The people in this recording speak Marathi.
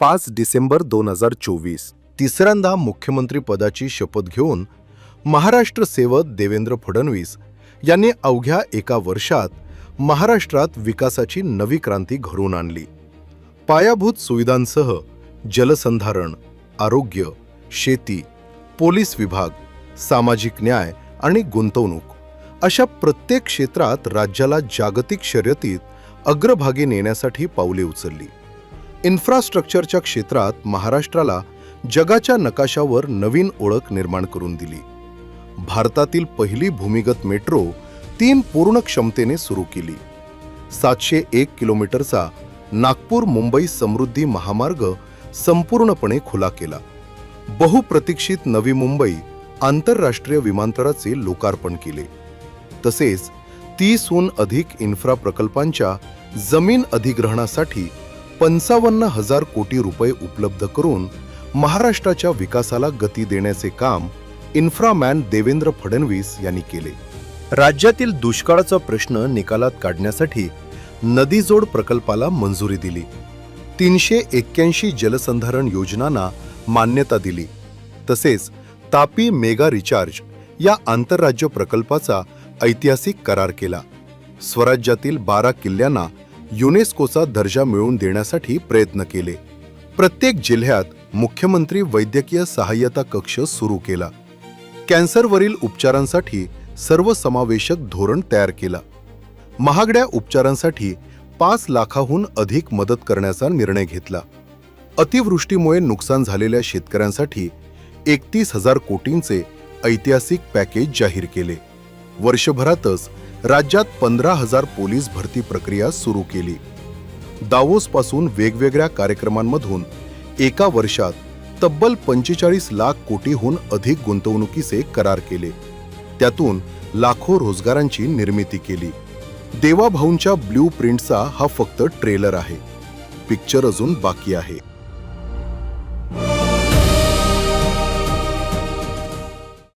5 डिसेंबर 2024 तिसऱ्यांदा मुख्यमंत्री पदाची शपथ घेऊन महाराष्ट्र सेवक देवेंद्र फडणवीस यांनी अवघ्या एका वर्षात महाराष्ट्रात विकासाची नवी क्रांती घडवून आणली. पायाभूत सुविधांसह जलसंधारण, आरोग्य, शेती, पोलीस विभाग, सामाजिक न्याय आणि गुंतवणूक अशा प्रत्येक क्षेत्रात राज्याला जागतिक शर्यतीत अग्रभागी नेण्यासाठी पावले उचलली. इन्फ्रास्ट्रक्चरच्या क्षेत्रात महाराष्ट्राला जगाच्या नकाशावर नवीन ओळख निर्माण करून दिली. भारतातील पहिली भूमिगत मेट्रो 3 पूर्ण क्षमतेने सुरू केली. 701 किलोमीटरचा नागपूर मुंबई समृद्धी महामार्ग संपूर्णपणे खुला केला. बहुप्रतीक्षित नवी मुंबई आंतरराष्ट्रीय विमानतळाचे लोकार्पण केले. तसेच 30हून अधिक इन्फ्रा प्रकल्पांच्या जमीन अधिग्रहणासाठी 55,000 कोटी रुपये उपलब्ध करून महाराष्ट्राच्या विकासाला गती देण्याचे काम इन्फ्रामॅन देवेंद्र फडणवीस यांनी केले. राज्यातील दुष्काळाचा प्रश्न निकालात काढण्यासाठी नदीजोड प्रकल्पाला मंजुरी दिली. 381 जलसंधारण योजनांना मान्यता दिली. तसेच तापी मेगा रिचार्ज या आंतरराज्य प्रकल्पाचा ऐतिहासिक करार केला. स्वराज्यातील 12 किल्ल्यांना युनेस्कोचा दर्जा मिळवून देण्यासाठी प्रयत्न केले. प्रत्येक जिल्ह्यात मुख्यमंत्री वैद्यकीय सहाय्यता कक्ष सुरू केला. कॅन्सरवरील उपचारांसाठी सर्वसमावेशक धोरण तयार केला. महागड्या उपचारांसाठी 5 लाखाहून अधिक मदत करण्याचा निर्णय घेतला. अतिवृष्टीमुळे नुकसान झालेल्या शेतकऱ्यांसाठी 31,000 कोटींचे ऐतिहासिक पॅकेज जाहीर केले. वर्षभरातच राज्यात 15,000 पोलीस भरती प्रक्रिया सुरू केली. दावोसपासून वेगवेगळ्या कार्यक्रमांमधून एका वर्षात तब्बल 45 लाख कोटीहून अधिक गुंतवणुकीचे करार केले. त्यातून लाखो रोजगारांची निर्मिती केली. देवाभाऊंच्या ब्लू प्रिंटचा हा फक्त ट्रेलर आहे. पिक्चर अजून बाकी आहे.